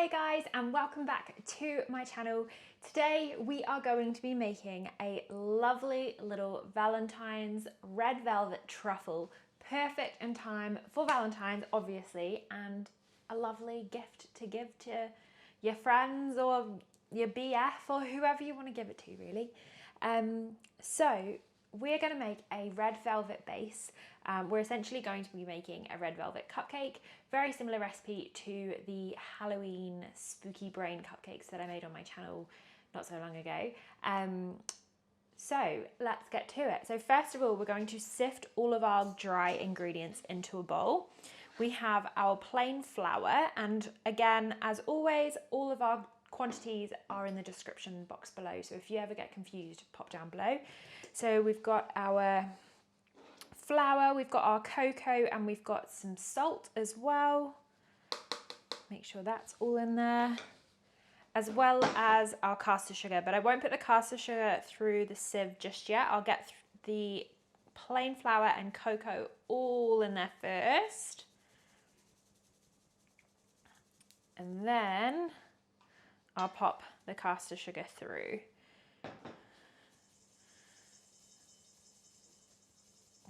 Hi guys, and welcome back to my channel. Today we are going to be making a lovely little Valentine's red velvet truffle, perfect in time for Valentine's obviously, and a lovely gift to give to your friends or your BF or whoever you want to give it to really. So we're going to make a red velvet base. We're essentially going to be making a red velvet cupcake, very similar recipe to the Halloween spooky brain cupcakes that I made on my channel not so long ago. So let's get to it. So first of all, we're going to sift all of our dry ingredients into a bowl. We have our plain flour, and again, as always, all of our quantities are in the description box below, so if you ever get confused, pop down below. So we've got our flour, we've got our cocoa, and we've got some salt as well. Make sure that's all in there, as well as our caster sugar, but I won't put the caster sugar through the sieve just yet. I'll get the plain flour and cocoa all in there first, and then I'll pop the caster sugar through.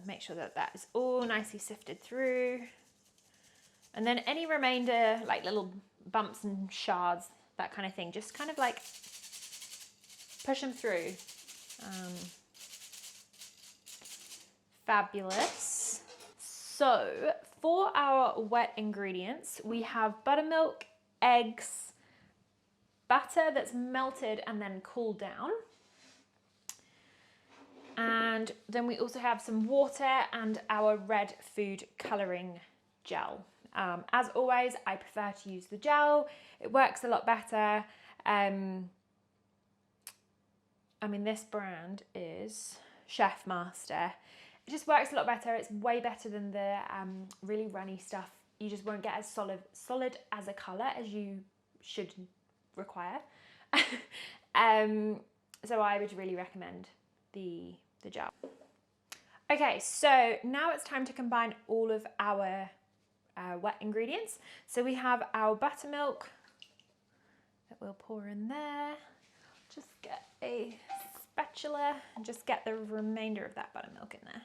Make sure that that is all nicely sifted through. And then any remainder, like little bumps and shards, that kind of thing, just kind of like push them through. Fabulous. So for our wet ingredients, we have buttermilk, eggs, butter that's melted and then cooled down. And then we also have some water and our red food colouring gel. As always, I prefer to use the gel. It works a lot better. I mean, this brand is Chef Master. It just works a lot better. It's way better than the really runny stuff. You just won't get as solid as a colour as you should require. So I would really recommend the gel. Okay, so now it's time to combine all of our wet ingredients. So we have our buttermilk that we'll pour in there. Just get a spatula and just get the remainder of that buttermilk in there.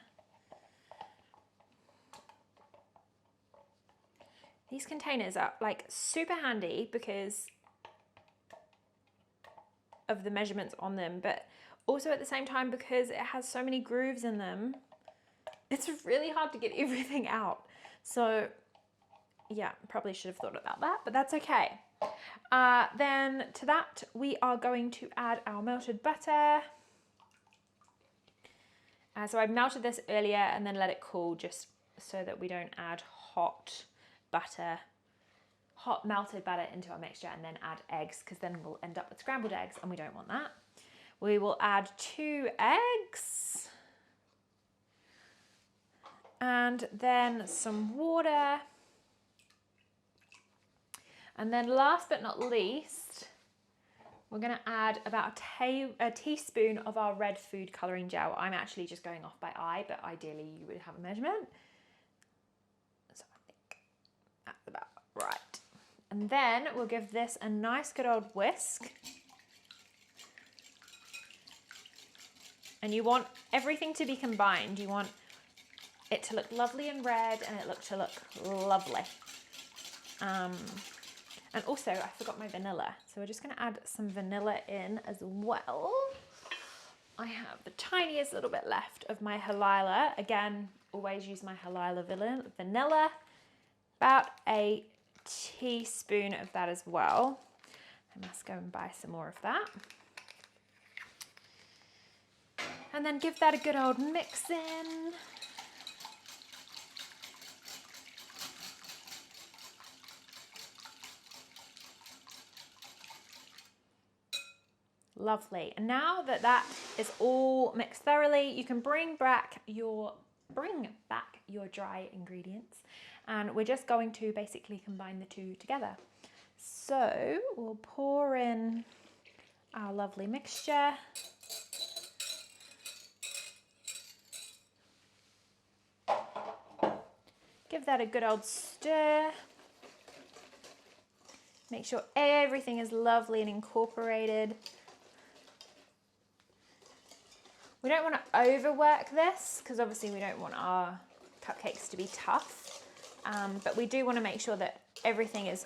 These containers are like super handy because of the measurements on them, but also at the same time because it has so many grooves in them, it's really hard to get everything out. So yeah, probably should have thought about that, but that's okay. Then to that, we are going to add our melted butter. So I melted this earlier and then let it cool just so that we don't add hot melted butter into our mixture and then add eggs, because then we'll end up with scrambled eggs and we don't want that. We will add 2 eggs and then some water. And then last but not least, we're going to add about a teaspoon of our red food colouring gel. I'm actually just going off by eye, but ideally you would have a measurement. So I think that's about right. And then we'll give this a nice good old whisk. And you want everything to be combined. You want it to look lovely and red and it to look lovely. And also I forgot my vanilla. So we're just gonna add some vanilla in as well. I have the tiniest little bit left of my Halila. Again, always use my Halila vanilla. About a teaspoon of that as well. I must go and buy some more of that. And then give that a good old mix in. Lovely. And now that that is all mixed thoroughly, you can bring back your dry ingredients, and we're just going to basically combine the two together. So we'll pour in our lovely mixture. Give that a good old stir. Make sure everything is lovely and incorporated. We don't want to overwork this because obviously we don't want our cupcakes to be tough, but we do want to make sure that everything is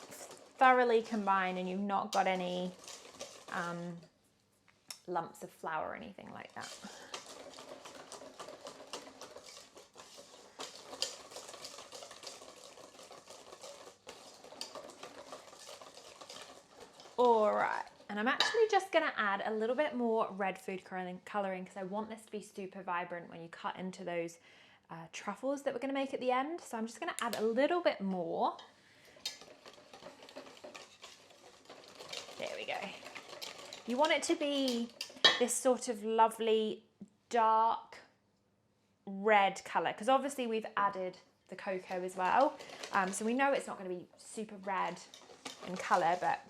thoroughly combined and you've not got any lumps of flour or anything like that. All right, and I'm actually just gonna add a little bit more red food coloring because I want this to be super vibrant when you cut into those truffles that we're gonna make at the end. So I'm just gonna add a little bit more. There we go. You want it to be this sort of lovely dark red color because obviously we've added the cocoa as well. So we know it's not gonna be super red in color, but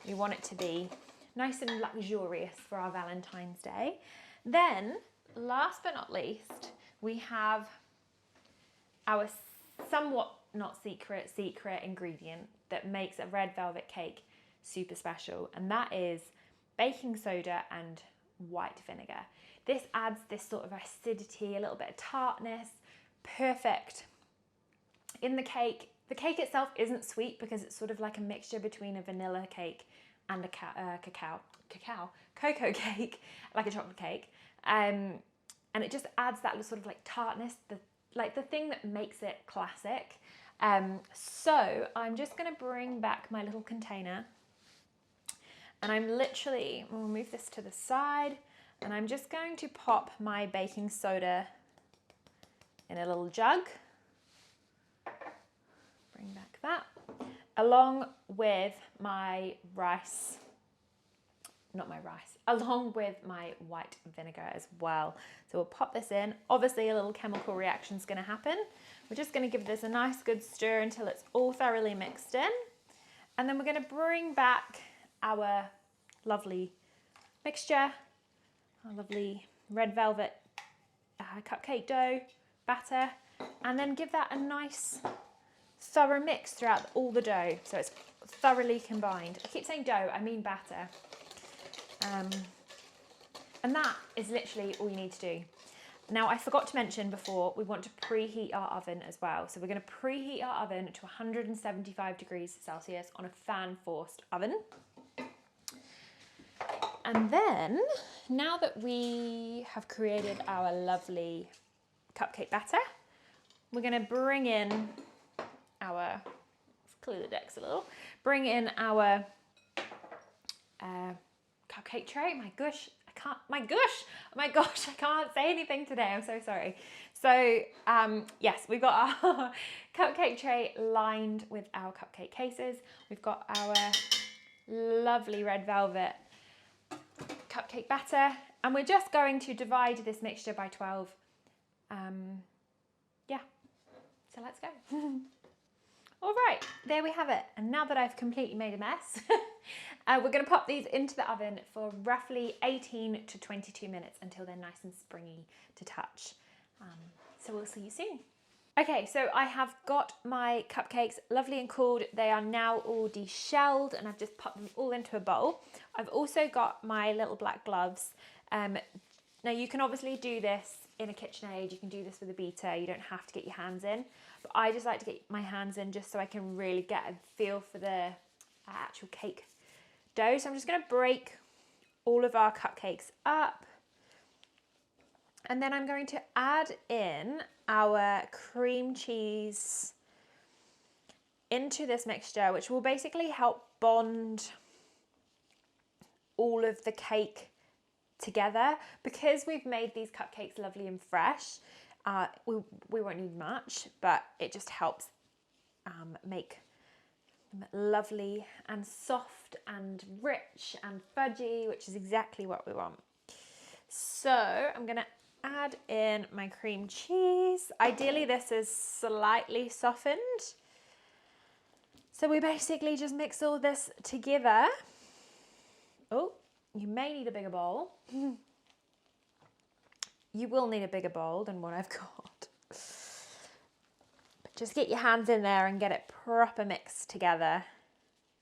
we want it to be nice and luxurious for our Valentine's Day. Then, last but not least, we have our somewhat not secret ingredient that makes a red velvet cake super special, and that is baking soda and white vinegar. This adds this sort of acidity, a little bit of tartness, perfect. In the cake itself isn't sweet because it's sort of like a mixture between a vanilla cake and a cocoa cake, like a chocolate cake. And it just adds that sort of like tartness, the thing that makes it classic. So I'm just gonna bring back my little container and we'll move this to the side, and I'm just going to pop my baking soda in a little jug. Bring back that, along with my along with my white vinegar as well. So we'll pop this in. Obviously a little chemical reaction is going to happen. We're just going to give this a nice good stir until it's all thoroughly mixed in. And then we're going to bring back our lovely mixture, our lovely red velvet cupcake dough batter, and then give that a nice thorough mix throughout all the dough so it's thoroughly combined. I keep saying dough, I mean batter. And that is literally all you need to do. Now, I forgot to mention before, we want to preheat our oven as well. So we're going to preheat our oven to 175 degrees Celsius on a fan-forced oven. And then, now that we have created our lovely cupcake batter, we're going to bring in our, let's clear the decks a little, bring in our cupcake tray. My gosh, I can't say anything today. I'm so sorry. So yes, we've got our cupcake tray lined with our cupcake cases. We've got our lovely red velvet cupcake batter, and we're just going to divide this mixture by 12. Yeah, so let's go. All right, there we have it. And now that I've completely made a mess, we're going to pop these into the oven for roughly 18 to 22 minutes until they're nice and springy to touch. So we'll see you soon. Okay, so I have got my cupcakes lovely and cooled. They are now all deshelled and I've just popped them all into a bowl. I've also got my little black gloves. Now you can obviously do this in a KitchenAid, you can do this with a beater, you don't have to get your hands in. But I just like to get my hands in just so I can really get a feel for the actual cake dough. So I'm just going to break all of our cupcakes up. And then I'm going to add in our cream cheese into this mixture, which will basically help bond all of the cake together. Because we've made these cupcakes lovely and fresh, we won't need much, but it just helps make them lovely and soft and rich and fudgy, which is exactly what we want. So I'm going to add in my cream cheese. Ideally this is slightly softened. So we basically just mix all this together. Oh, you may need a bigger bowl. You will need a bigger bowl than what I've got. But just get your hands in there and get it proper mixed together.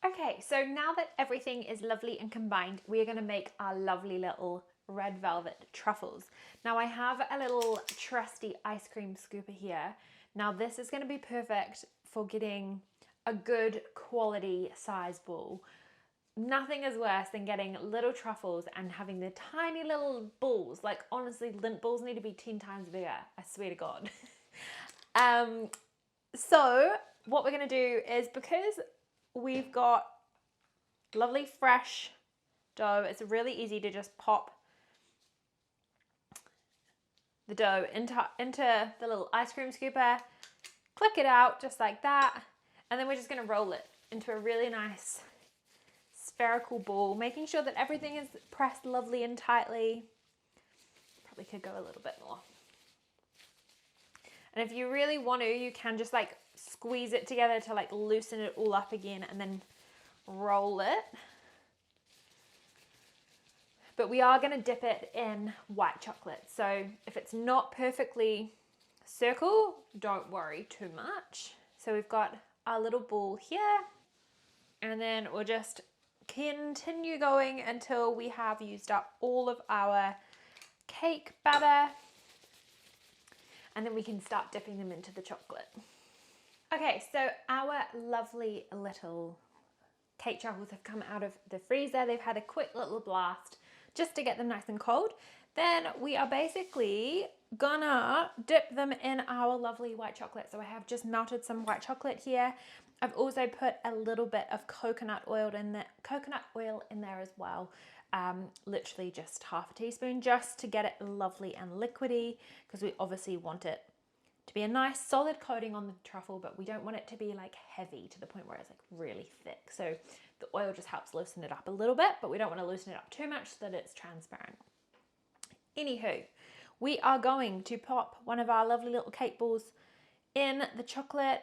Okay, so now that everything is lovely and combined, we are going to make our lovely little red velvet truffles. Now I have a little trusty ice cream scooper here. Now this is going to be perfect for getting a good quality size ball. Nothing is worse than getting little truffles and having the tiny little balls. Like honestly, lint balls need to be 10 times bigger. I swear to God. So what we're going to do is, because we've got lovely fresh dough, it's really easy to just pop the dough into the little ice cream scooper, click it out just like that, and then we're just going to roll it into a really nice spherical ball, making sure that everything is pressed lovely and tightly. Probably could go a little bit more. And if you really want to, you can just like squeeze it together to like loosen it all up again and then roll it. But we are going to dip it in white chocolate. So if it's not perfectly circle, don't worry too much. So we've got our little ball here, and then we'll just continue going until we have used up all of our cake batter. And then we can start dipping them into the chocolate. Okay, so our lovely little cake truffles have come out of the freezer. They've had a quick little blast just to get them nice and cold. Then we are basically gonna dip them in our lovely white chocolate. So I have just melted some white chocolate here. I've also put a little bit of coconut oil in there as well. Literally just half a teaspoon, just to get it lovely and liquidy, because we obviously want it to be a nice solid coating on the truffle, but we don't want it to be like heavy to the point where it's like really thick. So the oil just helps loosen it up a little bit, but we don't want to loosen it up too much so that it's transparent. Anywho, we are going to pop one of our lovely little cake balls in the chocolate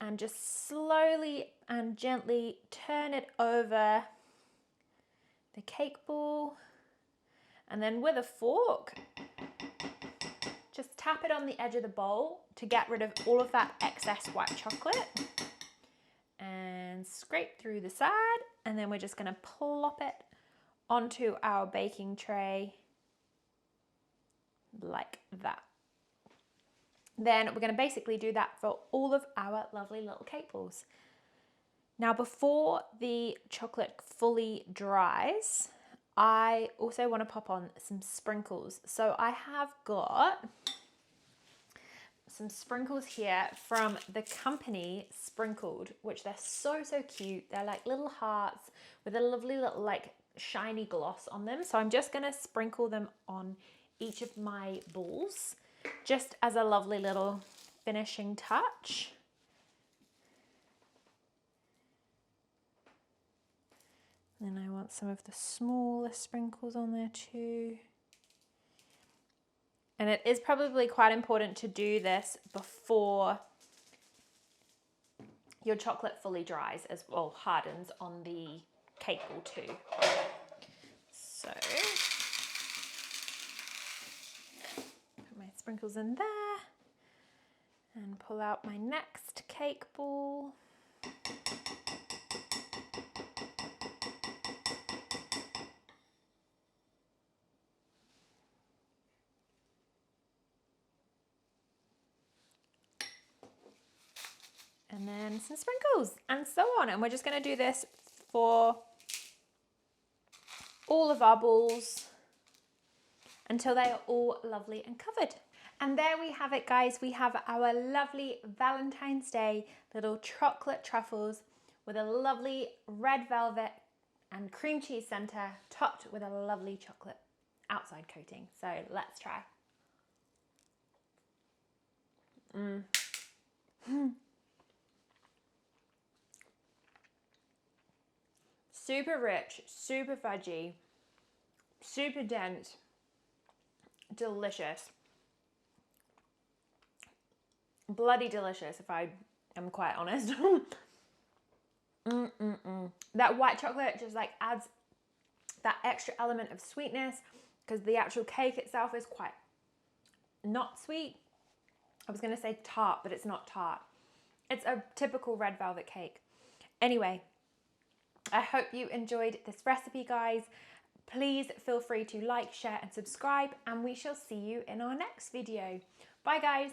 and just slowly and gently turn it over the cake ball, and then with a fork just tap it on the edge of the bowl to get rid of all of that excess white chocolate, and scrape through the side, and then we're just going to plop it onto our baking tray like that. Then we're going to basically do that for all of our lovely little cake balls. Now, before the chocolate fully dries, I also want to pop on some sprinkles. So I have got some sprinkles here from the company Sprinkled, which they're so cute. They're like little hearts with a lovely little like shiny gloss on them. So I'm just going to sprinkle them on each of my balls, just as a lovely little finishing touch. Then I want some of the smaller sprinkles on there too. And it is probably quite important to do this before your chocolate fully dries as well, hardens on the cake ball too. So put my sprinkles in there and pull out my next cake ball. And then some sprinkles, and so on. And we're just going to do this for all of our balls until they are all lovely and covered. And there we have it, guys. We have our lovely Valentine's Day little chocolate truffles with a lovely red velvet and cream cheese center, topped with a lovely chocolate outside coating. So let's try. Super rich, super fudgy, super dense, delicious. Bloody delicious, if I am quite honest. That white chocolate just like adds that extra element of sweetness, because the actual cake itself is quite not sweet. I was going to say tart, but it's not tart. It's a typical red velvet cake. Anyway, I hope you enjoyed this recipe, guys. Please feel free to like, share and subscribe, and we shall see you in our next video. Bye, guys.